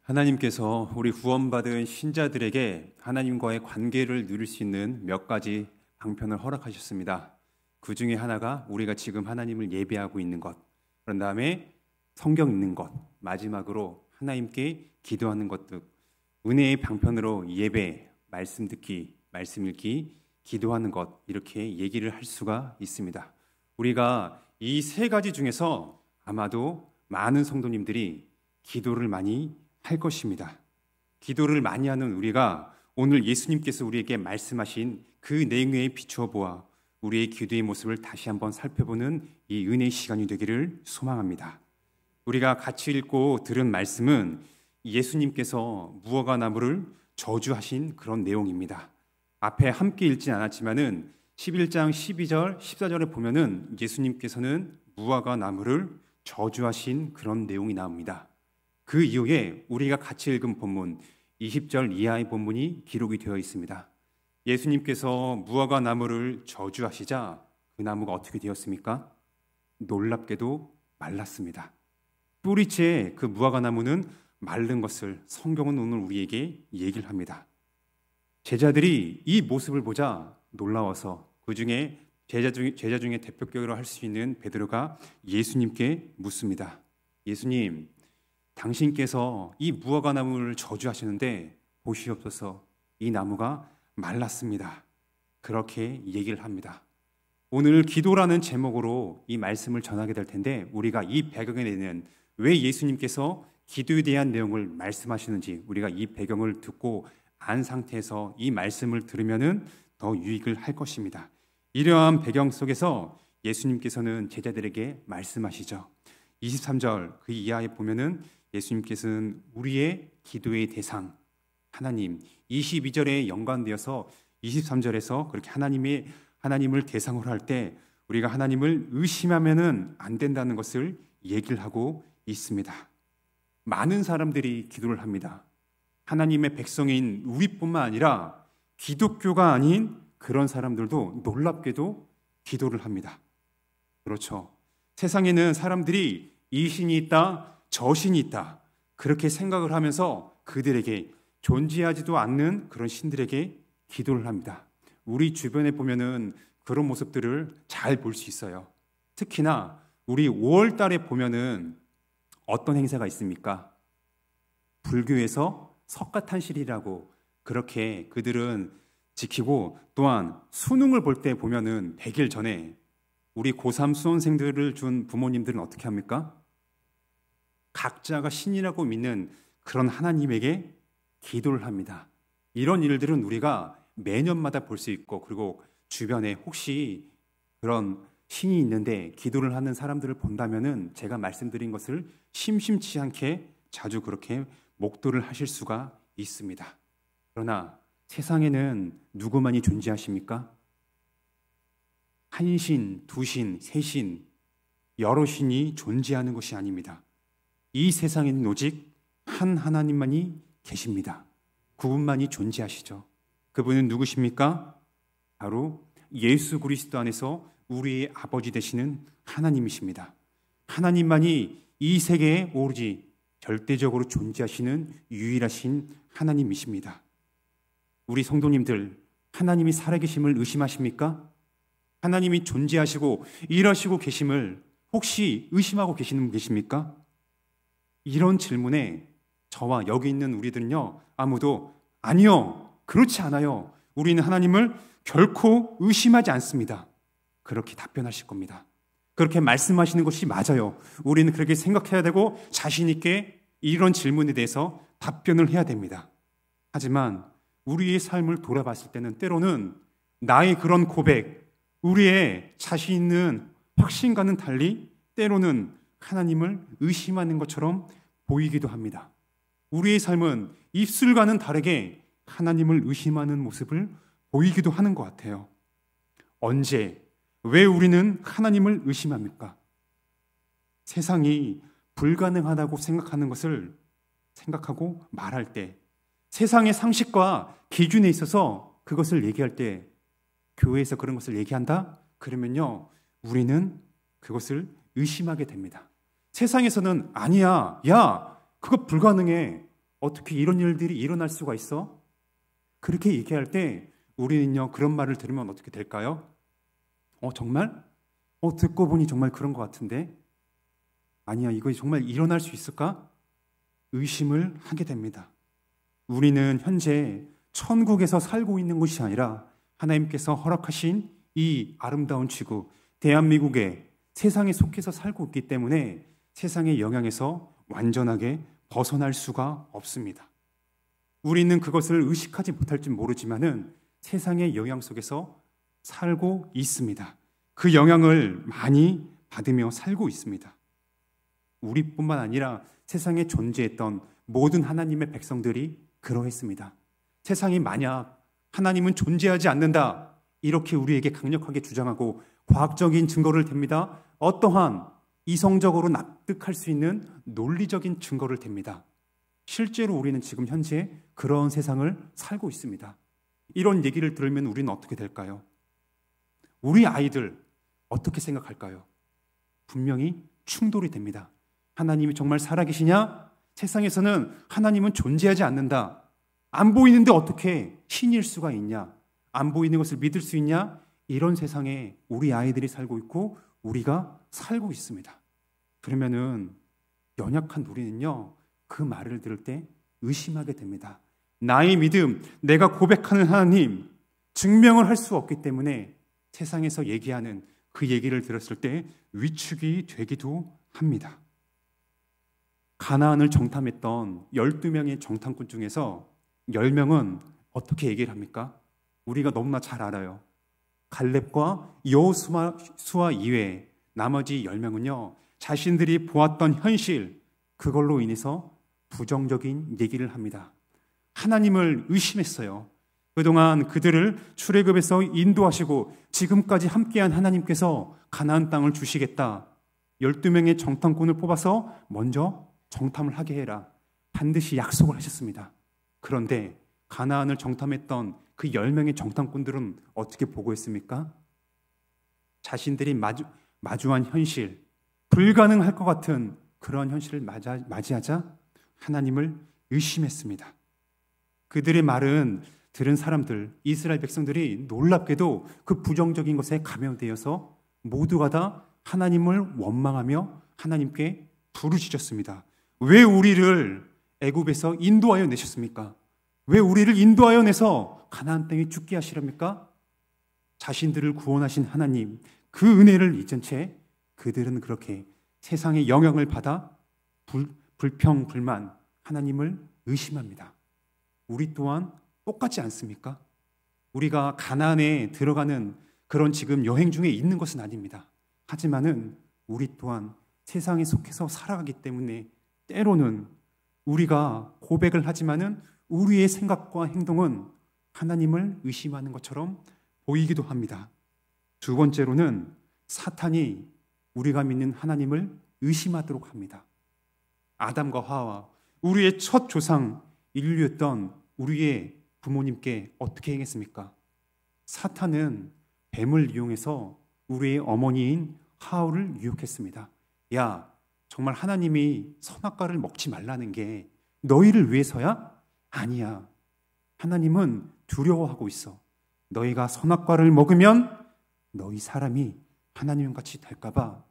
하나님께서 우리 구원받은 신자들에게 하나님과의 관계를 누릴 수 있는 몇 가지 방편을 허락하셨습니다. 그 중에 하나가 우리가 지금 하나님을 예배하고 있는 것, 그런 다음에 성경 읽는 것, 마지막으로 하나님께 기도하는 것 등 은혜의 방편으로 예배, 말씀 듣기, 말씀 읽기, 기도하는 것, 이렇게 얘기를 할 수가 있습니다. 우리가 이 세 가지 중에서 아마도 많은 성도님들이 기도를 많이 할 것입니다. 기도를 많이 하는 우리가 오늘 예수님께서 우리에게 말씀하신 그 내용에 비추어 보아 우리의 기도의 모습을 다시 한번 살펴보는 이 은혜의 시간이 되기를 소망합니다. 우리가 같이 읽고 들은 말씀은 예수님께서 무화과 나무를 저주하신 그런 내용입니다. 앞에 함께 읽진 않았지만은 11장 12절 14절에 보면은 예수님께서는 무화과 나무를 저주하신 그런 내용이 나옵니다. 그 이후에 우리가 같이 읽은 본문 20절 이하의 본문이 기록이 되어 있습니다. 예수님께서 무화과 나무를 저주하시자 그 나무가 어떻게 되었습니까? 놀랍게도 말랐습니다. 뿌리째 그 무화과 나무는 마른 것을 성경은 오늘 우리에게 얘기를 합니다. 제자들이 이 모습을 보자 놀라워서 그 중에 제자 중에 대표격으로 할 수 있는 베드로가 예수님께 묻습니다. 예수님, 당신께서 이 무화과 나무를 저주하시는데 보시옵소서, 이 나무가 말랐습니다. 그렇게 얘기를 합니다. 오늘 기도라는 제목으로 이 말씀을 전하게 될 텐데 우리가 이 배경에 대한 왜 예수님께서 기도에 대한 내용을 말씀하시는지 우리가 이 배경을 듣고 안 상태에서 이 말씀을 들으면은 더 유익을 할 것입니다. 이러한 배경 속에서 예수님께서는 제자들에게 말씀하시죠. 23절 그 이하에 보면은 예수님께서는 우리의 기도의 대상 하나님, 22절에 연관되어서 23절에서 그렇게 하나님을 대상으로 할 때 우리가 하나님을 의심하면은 안 된다는 것을 얘기를 하고 있습니다. 많은 사람들이 기도를 합니다. 하나님의 백성인 우리뿐만 아니라 기독교가 아닌 그런 사람들도 놀랍게도 기도를 합니다. 그렇죠. 세상에는 사람들이 이 신이 있다, 저 신이 있다, 그렇게 생각을 하면서 그들에게 존재하지도 않는 그런 신들에게 기도를 합니다. 우리 주변에 보면은 그런 모습들을 잘 볼 수 있어요. 특히나 우리 5월 달에 보면은 어떤 행사가 있습니까? 불교에서 석가탄실이라고 그렇게 그들은 지키고, 또한 수능을 볼 때 보면은 100일 전에 우리 고3 수험생들을 준 부모님들은 어떻게 합니까? 각자가 신이라고 믿는 그런 하나님에게 기도를 합니다. 이런 일들은 우리가 매년마다 볼 수 있고, 그리고 주변에 혹시 그런 신이 있는데 기도를 하는 사람들을 본다면은 제가 말씀드린 것을 심심치 않게 자주 그렇게 목도를 하실 수가 있습니다. 그러나 세상에는 누구만이 존재하십니까? 한 신, 두 신, 세 신, 여러 신이 존재하는 것이 아닙니다. 이 세상에는 오직 한 하나님만이 계십니다. 그분만이 존재하시죠. 그분은 누구십니까? 바로 예수 그리스도 안에서 우리의 아버지 되시는 하나님이십니다. 하나님만이 이 세계에 오로지 절대적으로 존재하시는 유일하신 하나님이십니다. 우리 성도님들, 하나님이 살아계심을 의심하십니까? 하나님이 존재하시고 일하시고 계심을 혹시 의심하고 계시는 분 계십니까? 이런 질문에 저와 여기 있는 우리들은요, 아무도 아니요, 그렇지 않아요, 우리는 하나님을 결코 의심하지 않습니다, 그렇게 답변하실 겁니다. 그렇게 말씀하시는 것이 맞아요. 우리는 그렇게 생각해야 되고 자신 있게 이런 질문에 대해서 답변을 해야 됩니다. 하지만 우리의 삶을 돌아봤을 때는 때로는 나의 그런 고백, 우리의 자신 있는 확신과는 달리 때로는 하나님을 의심하는 것처럼 보이기도 합니다. 우리의 삶은 입술과는 다르게 하나님을 의심하는 모습을 보이기도 하는 것 같아요. 언제, 왜 우리는 하나님을 의심합니까? 세상이 불가능하다고 생각하는 것을 생각하고 말할 때, 세상의 상식과 기준에 있어서 그것을 얘기할 때, 교회에서 그런 것을 얘기한다? 그러면요, 우리는 그것을 의심하게 됩니다. 세상에서는 아니야, 야, 그거 불가능해, 어떻게 이런 일들이 일어날 수가 있어? 그렇게 얘기할 때 우리는요, 그런 말을 들으면 어떻게 될까요? 정말? 듣고 보니 정말 그런 것 같은데? 아니야, 이거 정말 일어날 수 있을까? 의심을 하게 됩니다. 우리는 현재 천국에서 살고 있는 것이 아니라 하나님께서 허락하신 이 아름다운 지구, 대한민국의 세상에 속해서 살고 있기 때문에 세상의 영향에서 완전하게 벗어날 수가 없습니다. 우리는 그것을 의식하지 못할지 모르지만은 세상의 영향 속에서 살고 있습니다. 그 영향을 많이 받으며 살고 있습니다. 우리뿐만 아니라 세상에 존재했던 모든 하나님의 백성들이 그러했습니다. 세상이 만약 하나님은 존재하지 않는다 이렇게 우리에게 강력하게 주장하고 과학적인 증거를 댑니다. 어떠한 이성적으로 납득할 수 있는 논리적인 증거를 댑니다. 실제로 우리는 지금 현재 그런 세상을 살고 있습니다. 이런 얘기를 들으면 우리는 어떻게 될까요? 우리 아이들 어떻게 생각할까요? 분명히 충돌이 됩니다. 하나님이 정말 살아계시냐? 세상에서는 하나님은 존재하지 않는다. 안 보이는데 어떻게 신일 수가 있냐? 안 보이는 것을 믿을 수 있냐? 이런 세상에 우리 아이들이 살고 있고 우리가 살고 있습니다. 그러면은 연약한 우리는요, 그 말을 들을 때 의심하게 됩니다. 나의 믿음, 내가 고백하는 하나님, 증명을 할 수 없기 때문에 세상에서 얘기하는 그 얘기를 들었을 때 위축이 되기도 합니다. 가나안을 정탐했던 12명의 정탐꾼 중에서 10명은 어떻게 얘기를 합니까? 우리가 너무나 잘 알아요. 갈렙과 여호수아 이외에 나머지 10명은요, 자신들이 보았던 현실, 그걸로 인해서 부정적인 얘기를 합니다. 하나님을 의심했어요. 그동안 그들을 출애굽에서 인도하시고 지금까지 함께한 하나님께서 가나안 땅을 주시겠다. 12명의 정탐꾼을 뽑아서 먼저 정탐을 하게 해라. 반드시 약속을 하셨습니다. 그런데 가나안을 정탐했던 그 10명의 정탐꾼들은 어떻게 보고했습니까? 자신들이 마주한 현실, 불가능할 것 같은 그런 현실을 맞이하자 하나님을 의심했습니다. 그들의 말은 들은 사람들, 이스라엘 백성들이 놀랍게도 그 부정적인 것에 감염되어서 모두가 다 하나님을 원망하며 하나님께 부르짖었습니다. 왜 우리를 애굽에서 인도하여 내셨습니까? 왜 우리를 인도하여 내서 가나안 땅에 죽게 하시렵니까? 자신들을 구원하신 하나님, 그 은혜를 잊은 채 그들은 그렇게 세상의 영향을 받아 불평, 불만, 하나님을 의심합니다. 우리 또한 똑같지 않습니까? 우리가 가나안에 들어가는 그런 지금 여행 중에 있는 것은 아닙니다. 하지만은 우리 또한 세상에 속해서 살아가기 때문에 때로는 우리가 고백을 하지만은 우리의 생각과 행동은 하나님을 의심하는 것처럼 보이기도 합니다. 두 번째로는 사탄이 우리가 믿는 하나님을 의심하도록 합니다. 아담과 하와, 우리의 첫 조상 인류였던 우리의 부모님께 어떻게 행했습니까? 사탄은 뱀을 이용해서 우리의 어머니인 하와를 유혹했습니다. 야, 정말 하나님이 선악과를 먹지 말라는 게 너희를 위해서야? 아니야. 하나님은 두려워하고 있어. 너희가 선악과를 먹으면 너희 사람이 하나님 같이 될까 봐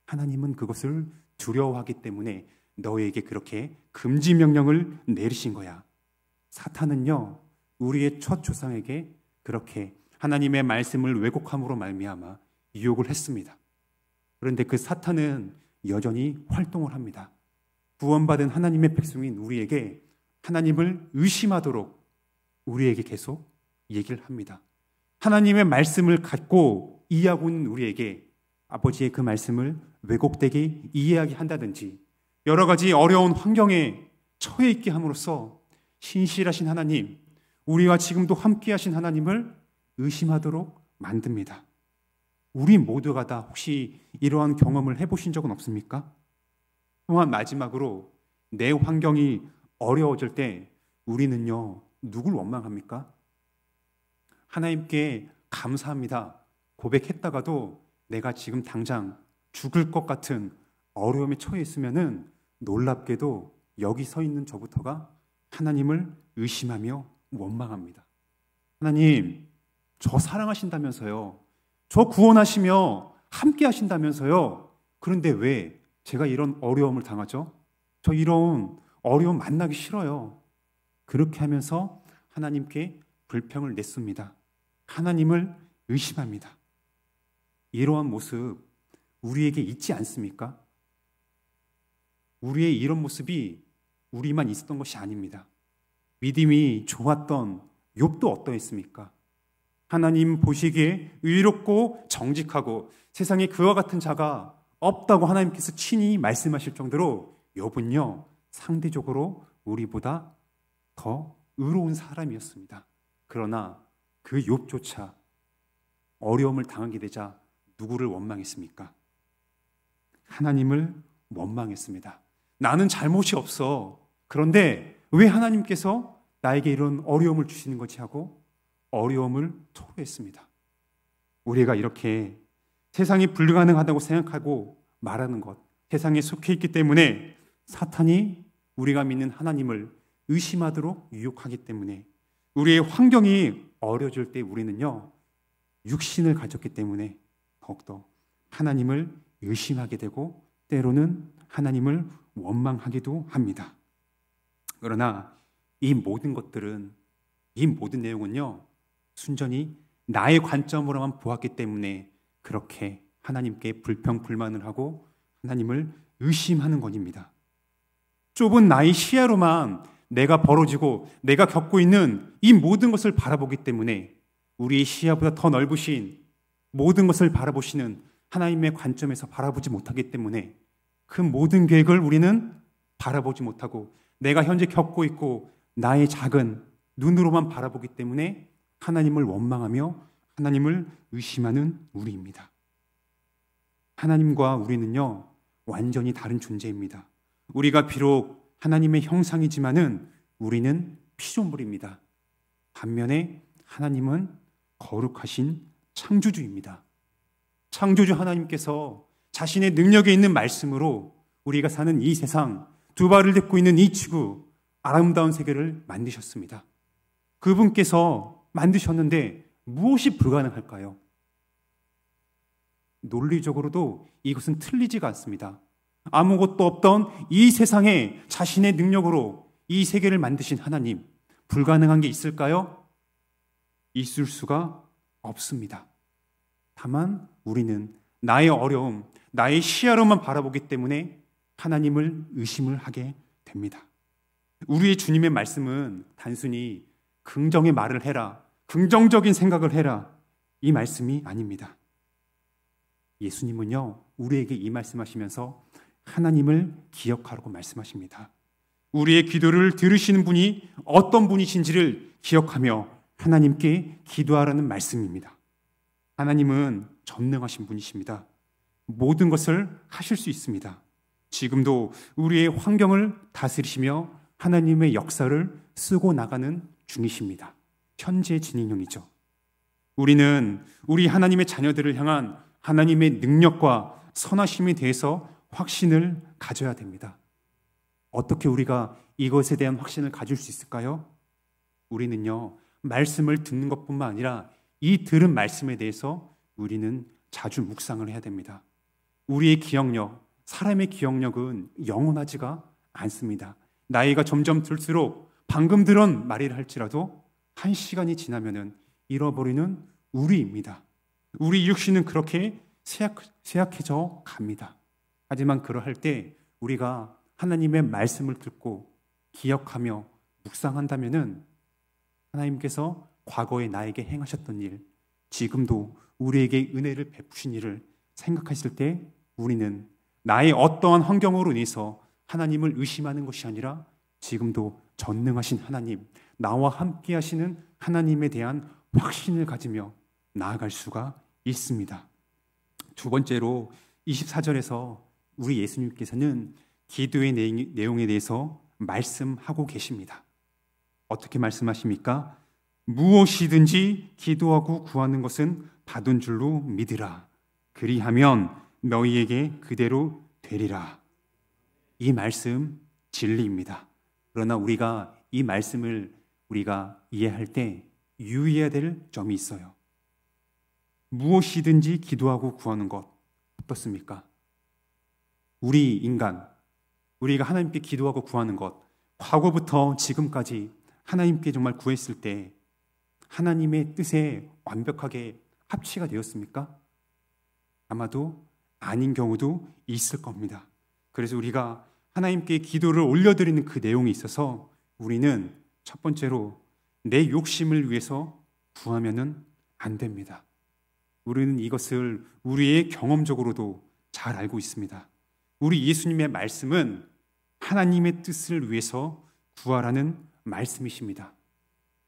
하나님은 그것을 두려워하기 때문에 너희에게 그렇게 금지 명령을 내리신 거야. 사탄은요, 우리의 첫 조상에게 그렇게 하나님의 말씀을 왜곡함으로 말미암아 유혹을 했습니다. 그런데 그 사탄은 여전히 활동을 합니다. 구원받은 하나님의 백성인 우리에게 하나님을 의심하도록 우리에게 계속 얘기를 합니다. 하나님의 말씀을 갖고 이해하고 있는 우리에게 아버지의 그 말씀을 왜곡되게 이해하게 한다든지 여러 가지 어려운 환경에 처해 있게 함으로써 신실하신 하나님, 우리와 지금도 함께 하신 하나님을 의심하도록 만듭니다. 우리 모두가 다 혹시 이러한 경험을 해보신 적은 없습니까? 또한 마지막으로 내 환경이 어려워질 때 우리는요, 누굴 원망합니까? 하나님께 감사합니다 고백했다가도 내가 지금 당장 죽을 것 같은 어려움에 처해 있으면은 놀랍게도 여기 서 있는 저부터가 하나님을 의심하며 원망합니다. 하나님, 저 사랑하신다면서요. 저 구원하시며 함께 하신다면서요. 그런데 왜 제가 이런 어려움을 당하죠? 저 이런 어려움 만나기 싫어요. 그렇게 하면서 하나님께 불평을 냈습니다. 하나님을 의심합니다. 이러한 모습 우리에게 있지 않습니까? 우리의 이런 모습이 우리만 있었던 것이 아닙니다. 믿음이 좋았던 욥도 어떠했습니까? 하나님 보시기에 의롭고 정직하고 세상에 그와 같은 자가 없다고 하나님께서 친히 말씀하실 정도로 욥은요, 상대적으로 우리보다 더 의로운 사람이었습니다. 그러나 그 욥조차 어려움을 당하게 되자 누구를 원망했습니까? 하나님을 원망했습니다. 나는 잘못이 없어. 그런데 왜 하나님께서 나에게 이런 어려움을 주시는 거지 하고 어려움을 토로했습니다. 우리가 이렇게 세상이 불가능하다고 생각하고 말하는 것, 세상에 속해 있기 때문에 사탄이 우리가 믿는 하나님을 의심하도록 유혹하기 때문에 우리의 환경이 어려질 때 우리는요, 육신을 가졌기 때문에 더욱더 하나님을 의심하게 되고 때로는 하나님을 원망하기도 합니다. 그러나 이 모든 것들은, 이 모든 내용은요, 순전히 나의 관점으로만 보았기 때문에 그렇게 하나님께 불평불만을 하고 하나님을 의심하는 것입니다. 좁은 나의 시야로만 내가 벌어지고 내가 겪고 있는 이 모든 것을 바라보기 때문에 우리의 시야보다 더 넓으신 모든 것을 바라보시는 하나님의 관점에서 바라보지 못하기 때문에 그 모든 계획을 우리는 바라보지 못하고 내가 현재 겪고 있고 나의 작은 눈으로만 바라보기 때문에 하나님을 원망하며 하나님을 의심하는 우리입니다. 하나님과 우리는요, 완전히 다른 존재입니다. 우리가 비록 하나님의 형상이지만은 우리는 피조물입니다. 반면에 하나님은 거룩하신 창조주입니다. 창조주 하나님께서 자신의 능력에 있는 말씀으로 우리가 사는 이 세상, 두 발을 딛고 있는 이 지구, 아름다운 세계를 만드셨습니다. 그분께서 만드셨는데 무엇이 불가능할까요? 논리적으로도 이것은 틀리지가 않습니다. 아무것도 없던 이 세상에 자신의 능력으로 이 세계를 만드신 하나님, 불가능한 게 있을까요? 있을 수가 없습니다. 다만 우리는 나의 어려움, 나의 시야로만 바라보기 때문에 하나님을 의심을 하게 됩니다. 우리의 주님의 말씀은 단순히 긍정의 말을 해라, 긍정적인 생각을 해라, 이 말씀이 아닙니다. 예수님은요, 우리에게 이 말씀하시면서 하나님을 기억하라고 말씀하십니다. 우리의 기도를 들으시는 분이 어떤 분이신지를 기억하며 하나님께 기도하라는 말씀입니다. 하나님은 전능하신 분이십니다. 모든 것을 하실 수 있습니다. 지금도 우리의 환경을 다스리시며 하나님의 역사를 쓰고 나가는 중이십니다. 현재 진행형이죠. 우리는 우리 하나님의 자녀들을 향한 하나님의 능력과 선하심에 대해서 확신을 가져야 됩니다. 어떻게 우리가 이것에 대한 확신을 가질 수 있을까요? 우리는요, 말씀을 듣는 것뿐만 아니라 이 들은 말씀에 대해서 우리는 자주 묵상을 해야 됩니다. 우리의 기억력, 사람의 기억력은 영원하지가 않습니다. 나이가 점점 들수록 방금 들은 말이라 할지라도 한 시간이 지나면은 잃어버리는 우리입니다. 우리 육신은 그렇게 쇠약해져 갑니다. 하지만 그러할 때 우리가 하나님의 말씀을 듣고 기억하며 묵상한다면은 하나님께서 과거에 나에게 행하셨던 일, 지금도 우리에게 은혜를 베푸신 일을 생각하실 때 우리는 나의 어떠한 환경으로 인해서 하나님을 의심하는 것이 아니라 지금도 전능하신 하나님, 나와 함께 하시는 하나님에 대한 확신을 가지며 나아갈 수가 있습니다. 두 번째로 24절에서 우리 예수님께서는 기도의 내용에 대해서 말씀하고 계십니다. 어떻게 말씀하십니까? 무엇이든지 기도하고 구하는 것은 받은 줄로 믿으라. 그리하면 너희에게 그대로 되리라. 이 말씀 진리입니다. 그러나 우리가 이 말씀을 우리가 이해할 때 유의해야 될 점이 있어요. 무엇이든지 기도하고 구하는 것 어떻습니까? 우리 인간, 우리가 하나님께 기도하고 구하는 것, 과거부터 지금까지 하나님께 정말 구했을 때 하나님의 뜻에 완벽하게 합치가 되었습니까? 아마도 아닌 경우도 있을 겁니다. 그래서 우리가 하나님께 기도를 올려드리는 그 내용에 있어서 우리는 첫 번째로 내 욕심을 위해서 구하면은 안 됩니다. 우리는 이것을 우리의 경험적으로도 잘 알고 있습니다. 우리 예수님의 말씀은 하나님의 뜻을 위해서 구하라는 말씀이십니다.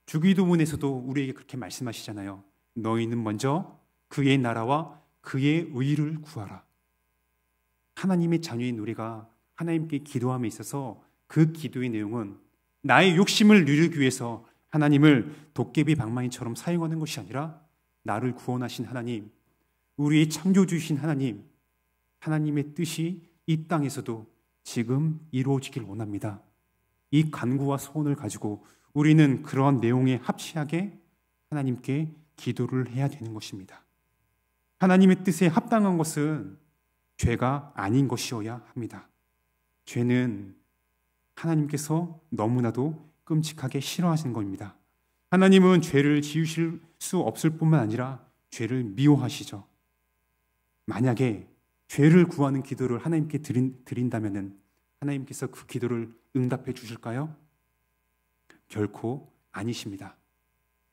주기도문에서도 우리에게 그렇게 말씀하시잖아요. 너희는 먼저 그의 나라와 그의 의를 구하라. 하나님의 자녀인 우리가 하나님께 기도함에 있어서 그 기도의 내용은 나의 욕심을 누리기 위해서 하나님을 도깨비 방망이처럼 사용하는 것이 아니라 나를 구원하신 하나님, 우리의 창조주이신 하나님, 하나님의 뜻이 이 땅에서도 지금 이루어지길 원합니다. 이 간구와 소원을 가지고 우리는 그러한 내용에 합치하게 하나님께 기도를 해야 되는 것입니다. 하나님의 뜻에 합당한 것은 죄가 아닌 것이어야 합니다. 죄는 하나님께서 너무나도 끔찍하게 싫어하시는 겁니다. 하나님은 죄를 지우실 수 없을 뿐만 아니라 죄를 미워하시죠. 만약에 죄를 구하는 기도를 하나님께 드린다면 하나님께서 그 기도를 응답해 주실까요? 결코 아니십니다.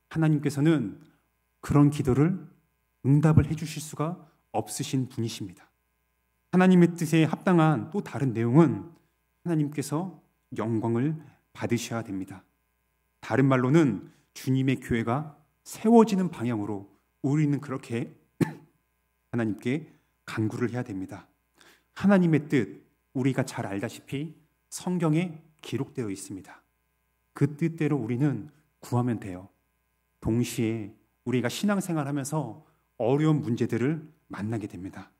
하나님께서는 그런 기도를 응답을 해 주실 수가 없으신 분이십니다. 하나님의 뜻에 합당한 또 다른 내용은 하나님께서 영광을 받으셔야 됩니다. 다른 말로는 주님의 교회가 세워지는 방향으로 우리는 그렇게 하나님께 간구를 해야 됩니다. 하나님의 뜻, 우리가 잘 알다시피 성경에 기록되어 있습니다. 그 뜻대로 우리는 구하면 돼요. 동시에 우리가 신앙생활하면서 어려운 문제들을 만나게 됩니다.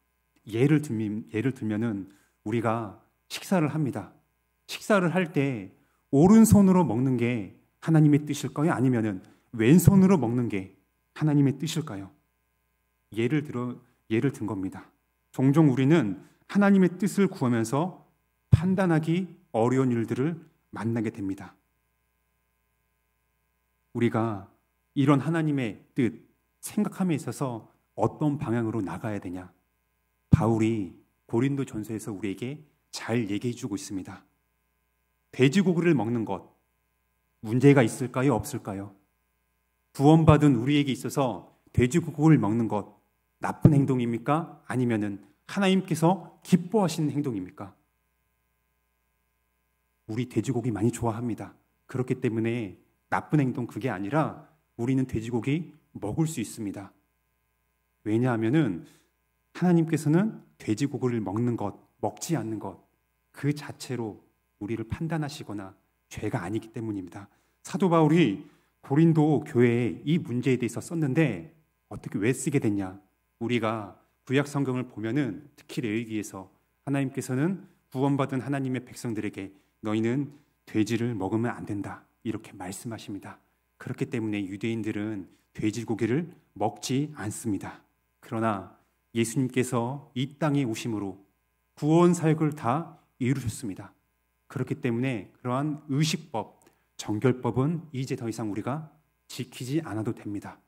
예를 들면은 우리가 식사를 합니다. 식사를 할 때 오른손으로 먹는 게 하나님의 뜻일까요? 아니면은 왼손으로 먹는 게 하나님의 뜻일까요? 예를 든 겁니다. 종종 우리는 하나님의 뜻을 구하면서 판단하기 어려운 일들을 만나게 됩니다. 우리가 이런 하나님의 뜻, 생각함에 있어서 어떤 방향으로 나가야 되냐? 바울이 고린도 전서에서 우리에게 잘 얘기해 주고 있습니다. 돼지고기를 먹는 것, 문제가 있을까요? 없을까요? 구원받은 우리에게 있어서 돼지고기를 먹는 것, 나쁜 행동입니까? 아니면은 하나님께서 기뻐하시는 행동입니까? 우리 돼지고기 많이 좋아합니다. 그렇기 때문에 나쁜 행동 그게 아니라 우리는 돼지고기 먹을 수 있습니다. 왜냐하면은 하나님께서는 돼지고기를 먹는 것, 먹지 않는 것, 그 자체로 우리를 판단하시거나 죄가 아니기 때문입니다. 사도 바울이 고린도 교회에 이 문제에 대해서 썼는데 어떻게 왜 쓰게 됐냐? 우리가 구약 성경을 보면은 특히 레위기에서 하나님께서는 구원받은 하나님의 백성들에게 너희는 돼지를 먹으면 안 된다 이렇게 말씀하십니다. 그렇기 때문에 유대인들은 돼지고기를 먹지 않습니다. 그러나 예수님께서 이 땅에 오심으로 구원 사역을 다 이루셨습니다. 그렇기 때문에 그러한 의식법, 정결법은 이제 더 이상 우리가 지키지 않아도 됩니다.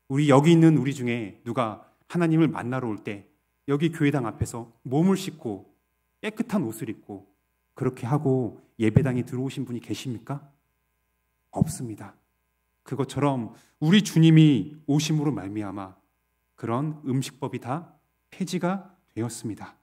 우리 여기 있는 우리 중에 누가 하나님을 만나러 올 때 여기 교회당 앞에서 몸을 씻고 깨끗한 옷을 입고 그렇게 하고 예배당에 들어오신 분이 계십니까? 없습니다. 그것처럼 우리 주님이 오심으로 말미암아 그런 음식법이 다 폐지가 되었습니다.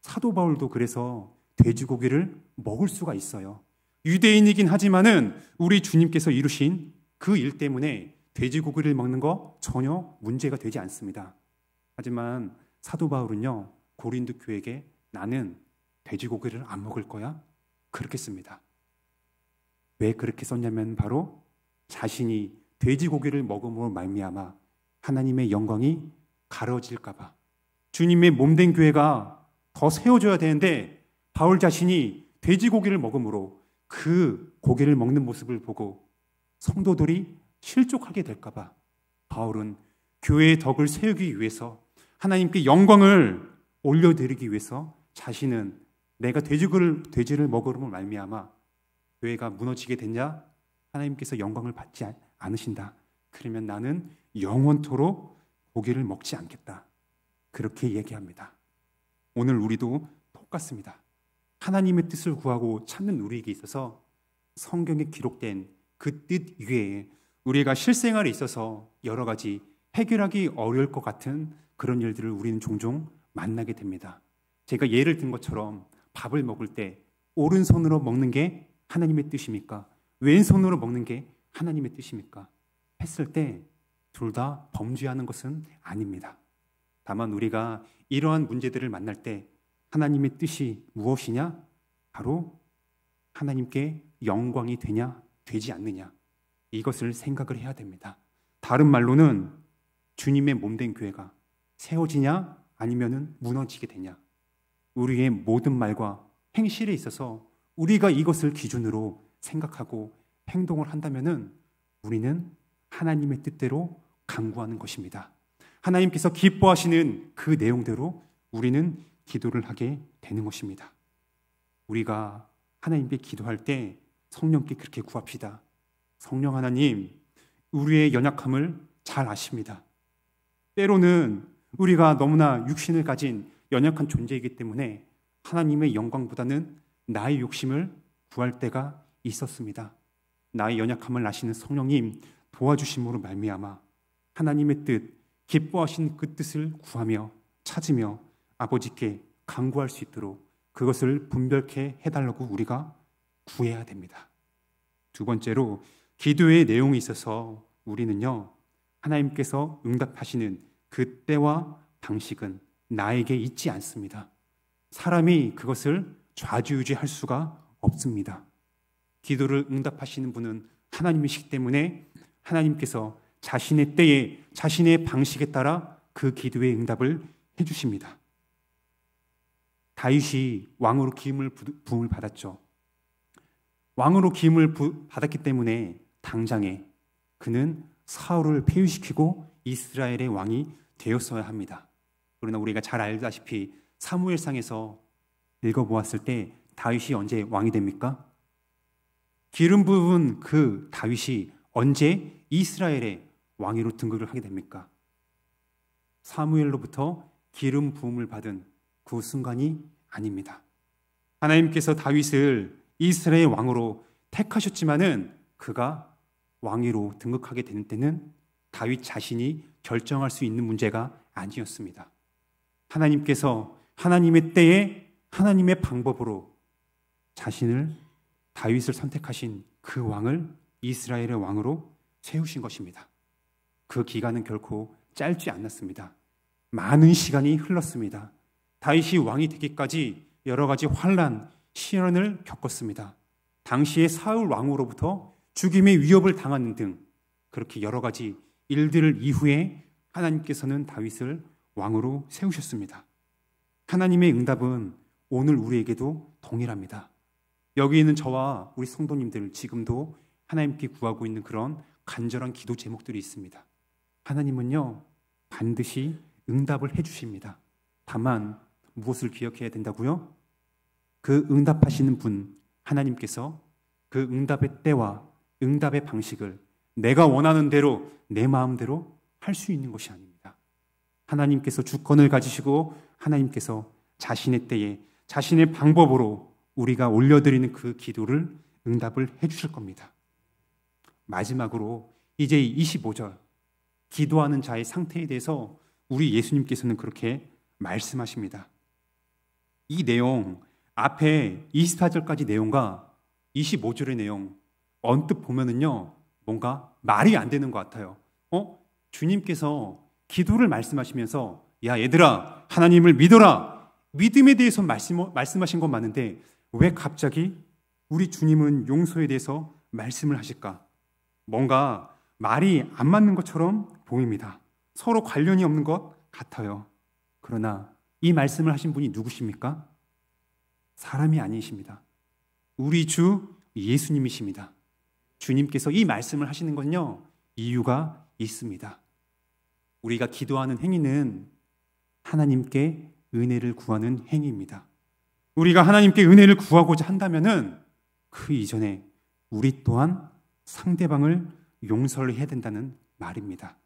사도 바울도 그래서 돼지고기를 먹을 수가 있어요. 유대인이긴 하지만은 우리 주님께서 이루신 그 일 때문에 돼지고기를 먹는 거 전혀 문제가 되지 않습니다. 하지만 사도 바울은요, 고린도 교회에게 나는 돼지고기를 안 먹을 거야? 그렇게 씁니다. 왜 그렇게 썼냐면 바로 자신이 돼지고기를 먹음으로 말미암아 하나님의 영광이 가려질까 봐. 주님의 몸된 교회가 더 세워져야 되는데 바울 자신이 돼지고기를 먹음으로 그 고기를 먹는 모습을 보고 성도들이 실족하게 될까 봐 바울은 교회의 덕을 세우기 위해서 하나님께 영광을 올려드리기 위해서 자신은 내가 돼지를 먹으므로 말미암아 교회가 무너지게 됐냐? 하나님께서 영광을 받지 않으신다. 그러면 나는 영원토록 고기를 먹지 않겠다. 그렇게 얘기합니다. 오늘 우리도 똑같습니다. 하나님의 뜻을 구하고 찾는 우리에게 있어서 성경에 기록된 그 뜻 위에 우리가 실생활에 있어서 여러 가지 해결하기 어려울 것 같은 그런 일들을 우리는 종종 만나게 됩니다. 제가 예를 든 것처럼 밥을 먹을 때 오른손으로 먹는 게 하나님의 뜻입니까? 왼손으로 먹는 게 하나님의 뜻입니까? 했을 때 둘 다 범죄하는 것은 아닙니다. 다만 우리가 이러한 문제들을 만날 때 하나님의 뜻이 무엇이냐? 바로 하나님께 영광이 되냐, 되지 않느냐, 이것을 생각을 해야 됩니다. 다른 말로는 주님의 몸된 교회가 세워지냐 아니면 무너지게 되냐, 우리의 모든 말과 행실에 있어서 우리가 이것을 기준으로 생각하고 행동을 한다면 우리는 하나님의 뜻대로 강구하는 것입니다. 하나님께서 기뻐하시는 그 내용대로 우리는 기도를 하게 되는 것입니다. 우리가 하나님께 기도할 때 성령께 그렇게 구합시다. 성령 하나님, 우리의 연약함을 잘 아십니다. 때로는 우리가 너무나 육신을 가진 연약한 존재이기 때문에 하나님의 영광보다는 나의 욕심을 구할 때가 있었습니다. 나의 연약함을 아시는 성령님 도와주심으로 말미암아 하나님의 뜻, 기뻐하신 그 뜻을 구하며 찾으며 아버지께 간구할 수 있도록 그것을 분별케 해달라고 우리가 구해야 됩니다. 두 번째로 기도의 내용에 있어서 우리는요, 하나님께서 응답하시는 그 때와 방식은 나에게 있지 않습니다. 사람이 그것을 좌지우지할 수가 없습니다. 기도를 응답하시는 분은 하나님이시기 때문에 하나님께서 자신의 때에 자신의 방식에 따라 그 기도의 응답을 해주십니다. 다윗이 왕으로 부음을 받았죠. 왕으로 기임을 받았기 때문에 당장에 그는 사울을 폐위시키고 이스라엘의 왕이 되었어야 합니다. 그러나 우리가 잘 알다시피 사무엘상에서 읽어보았을 때 다윗이 언제 왕이 됩니까? 기름 부은 그 다윗이 언제 이스라엘의 왕위로 등극을 하게 됩니까? 사무엘로부터 기름 부음을 받은 그 순간이 아닙니다. 하나님께서 다윗을 이스라엘 왕으로 택하셨지만은 그가 왕위로 등극하게 되는 때는 다윗 자신이 결정할 수 있는 문제가 아니었습니다. 하나님께서 하나님의 때에 하나님의 방법으로 자신을 다윗을 선택하신 그 왕을 이스라엘의 왕으로 세우신 것입니다. 그 기간은 결코 짧지 않았습니다. 많은 시간이 흘렀습니다. 다윗이 왕이 되기까지 여러 가지 환난, 시련을 겪었습니다. 당시의 사울 왕으로부터 죽임의 위협을 당하는 등 그렇게 여러 가지 일들을 이후에 하나님께서는 다윗을 왕으로 세우셨습니다. 하나님의 응답은 오늘 우리에게도 동일합니다. 여기 있는 저와 우리 성도님들 지금도 하나님께 구하고 있는 그런 간절한 기도 제목들이 있습니다. 하나님은요, 반드시 응답을 해주십니다. 다만 무엇을 기억해야 된다고요? 그 응답하시는 분 하나님께서 그 응답의 때와 응답의 방식을 내가 원하는 대로 내 마음대로 할 수 있는 것이 아닙니다. 하나님께서 주권을 가지시고 하나님께서 자신의 때에 자신의 방법으로 우리가 올려드리는 그 기도를 응답을 해주실 겁니다. 마지막으로 이제 25절 기도하는 자의 상태에 대해서 우리 예수님께서는 그렇게 말씀하십니다. 이 내용 앞에 24절까지 내용과 25절의 내용 언뜻 보면은요, 뭔가 말이 안 되는 것 같아요. 주님께서 기도를 말씀하시면서 야 얘들아 하나님을 믿어라, 믿음에 대해서 말씀하신 건 맞는데 왜 갑자기 우리 주님은 용서에 대해서 말씀을 하실까? 뭔가 말이 안 맞는 것처럼 보입니다. 서로 관련이 없는 것 같아요. 그러나 이 말씀을 하신 분이 누구십니까? 사람이 아니십니다. 우리 주, 예수님이십니다. 주님께서 이 말씀을 하시는 건요, 이유가 있습니다. 우리가 기도하는 행위는 하나님께 은혜를 구하는 행위입니다. 우리가 하나님께 은혜를 구하고자 한다면은 그 이전에 우리 또한 상대방을 용서를 해야 된다는 말입니다.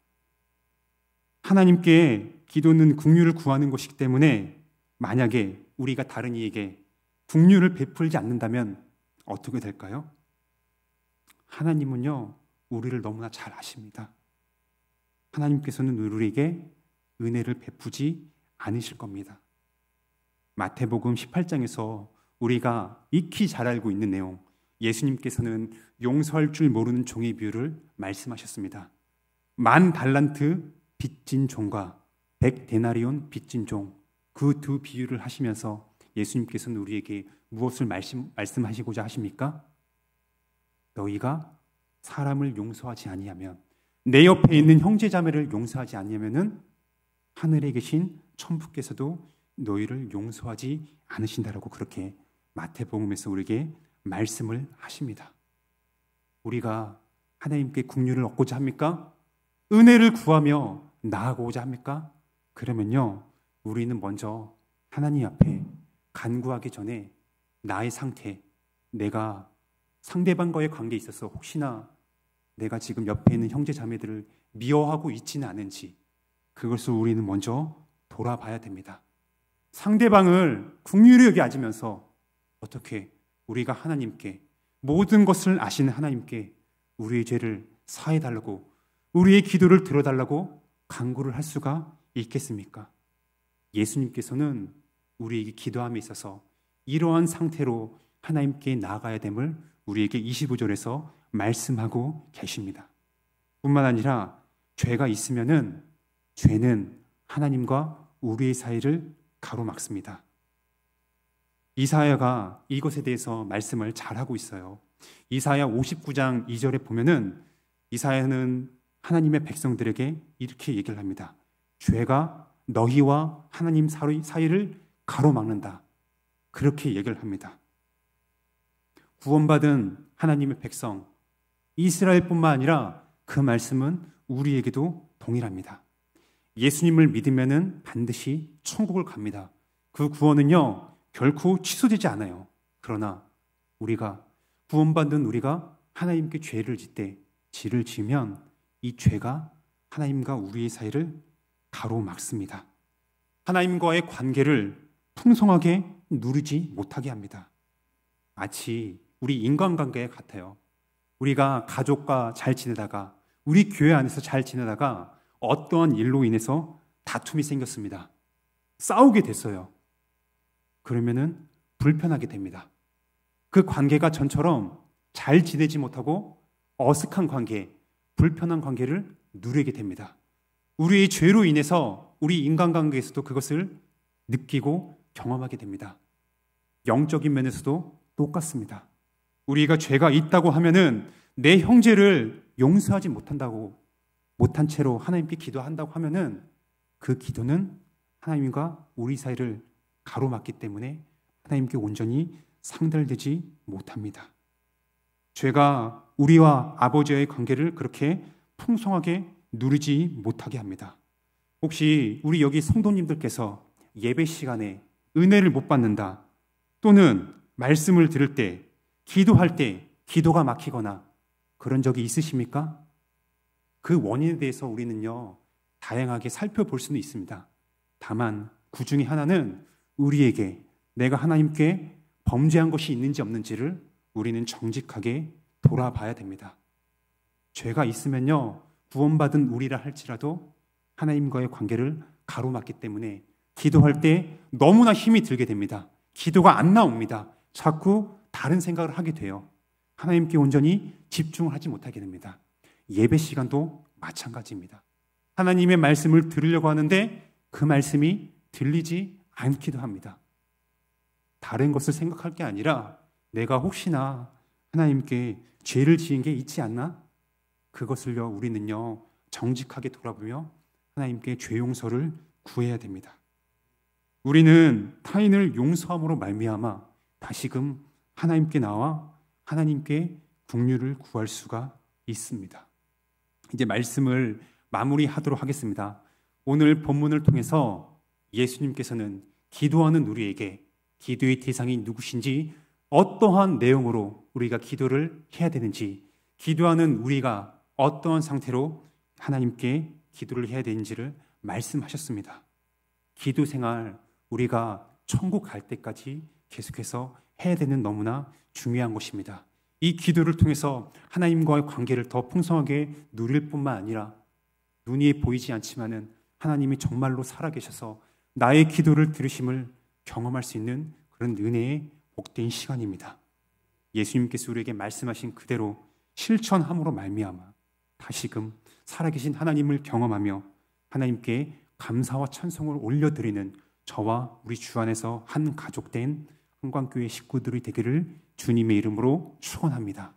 하나님께 기도는 긍휼을 구하는 것이기 때문에 만약에 우리가 다른 이에게 긍휼을 베풀지 않는다면 어떻게 될까요? 하나님은요, 우리를 너무나 잘 아십니다. 하나님께서는 우리에게 은혜를 베푸지 않으실 겁니다. 마태복음 18장에서 우리가 익히 잘 알고 있는 내용, 예수님께서는 용서할 줄 모르는 종의 비유를 말씀하셨습니다. 10,000달란트 빚진 종과 100데나리온 빚진 종, 그 두 비유를 하시면서 예수님께서는 우리에게 무엇을 말씀하시고자 하십니까? 너희가 사람을 용서하지 아니하면, 내 옆에 있는 형제자매를 용서하지 아니하면은 하늘에 계신 천부께서도 너희를 용서하지 않으신다라고 그렇게 마태복음에서 우리에게 말씀을 하십니다. 우리가 하나님께 긍휼을 얻고자 합니까? 은혜를 구하며 나아가고자 합니까? 그러면요, 우리는 먼저 하나님 앞에 간구하기 전에 나의 상태, 내가 상대방과의 관계에 있어서 혹시나 내가 지금 옆에 있는 형제 자매들을 미워하고 있지는 않은지, 그것을 우리는 먼저 돌아봐야 됩니다. 상대방을 긍휼히 여기면서 어떻게 우리가 하나님께, 모든 것을 아시는 하나님께 우리의 죄를 사해달라고, 우리의 기도를 들어달라고 간구를 할 수가 있겠습니까? 예수님께서는 우리에게 기도함에 있어서 이러한 상태로 하나님께 나아가야 됨을 우리에게 25절에서 말씀하고 계십니다. 뿐만 아니라 죄가 있으면은 죄는 하나님과 우리의 사이를 가로막습니다. 이사야가 이것에 대해서 말씀을 잘하고 있어요. 이사야 59장 2절에 보면은 이사야는 하나님의 백성들에게 이렇게 얘기를 합니다. 죄가 너희와 하나님 사이를 가로막는다. 그렇게 얘기를 합니다. 구원받은 하나님의 백성 이스라엘뿐만 아니라 그 말씀은 우리에게도 동일합니다. 예수님을 믿으면은 반드시 천국을 갑니다. 그 구원은요, 결코 취소되지 않아요. 그러나 우리가 구원받은 우리가 하나님께 죄를 지를 지으면 이 죄가 하나님과 우리의 사이를 가로막습니다. 하나님과의 관계를 풍성하게 누리지 못하게 합니다. 마치 우리 인간관계 같아요. 우리가 가족과 잘 지내다가, 우리 교회 안에서 잘 지내다가 어떠한 일로 인해서 다툼이 생겼습니다. 싸우게 됐어요. 그러면은 불편하게 됩니다. 그 관계가 전처럼 잘 지내지 못하고 어색한 관계, 불편한 관계를 누리게 됩니다. 우리의 죄로 인해서 우리 인간관계에서도 그것을 느끼고 경험하게 됩니다. 영적인 면에서도 똑같습니다. 우리가 죄가 있다고 하면은 내 형제를 용서하지 못한 채로 하나님께 기도한다고 하면은 그 기도는 하나님과 우리 사이를 가로막기 때문에 하나님께 온전히 상달되지 못합니다. 죄가 우리와 아버지와의 관계를 그렇게 풍성하게 누리지 못하게 합니다. 혹시 우리 여기 성도님들께서 예배 시간에 은혜를 못 받는다, 또는 말씀을 들을 때, 기도할 때 기도가 막히거나 그런 적이 있으십니까? 그 원인에 대해서 우리는요, 다양하게 살펴볼 수는 있습니다. 다만 그 중에 하나는 우리에게 내가 하나님께 범죄한 것이 있는지 없는지를 우리는 정직하게 돌아봐야 됩니다. 죄가 있으면요, 구원받은 우리라 할지라도 하나님과의 관계를 가로막기 때문에 기도할 때 너무나 힘이 들게 됩니다. 기도가 안 나옵니다. 자꾸 다른 생각을 하게 돼요. 하나님께 온전히 집중을 하지 못하게 됩니다. 예배 시간도 마찬가지입니다. 하나님의 말씀을 들으려고 하는데 그 말씀이 들리지 않기도 합니다. 다른 것을 생각할 게 아니라 내가 혹시나 하나님께 죄를 지은 게 있지 않나? 그것을요, 우리는요, 정직하게 돌아보며 하나님께 죄 용서를 구해야 됩니다. 우리는 타인을 용서함으로 말미암아 다시금 하나님께 나와 하나님께 긍휼을 구할 수가 있습니다. 이제 말씀을 마무리하도록 하겠습니다. 오늘 본문을 통해서 예수님께서는 기도하는 우리에게 기도의 대상이 누구신지, 어떠한 내용으로 우리가 기도를 해야 되는지, 기도하는 우리가 어떠한 상태로 하나님께 기도를 해야 되는지를 말씀하셨습니다. 기도 생활, 우리가 천국 갈 때까지 계속해서 해야 되는 너무나 중요한 것입니다. 이 기도를 통해서 하나님과의 관계를 더 풍성하게 누릴 뿐만 아니라 눈이 보이지 않지만은 하나님이 정말로 살아계셔서 나의 기도를 들으심을 경험할 수 있는 그런 은혜의 복된 시간입니다. 예수님께서 우리에게 말씀하신 그대로 실천함으로 말미암아 다시금 살아계신 하나님을 경험하며 하나님께 감사와 찬송을 올려드리는 저와 우리 주 안에서 한 가족된 한광교회 식구들이 되기를 주님의 이름으로 축원합니다.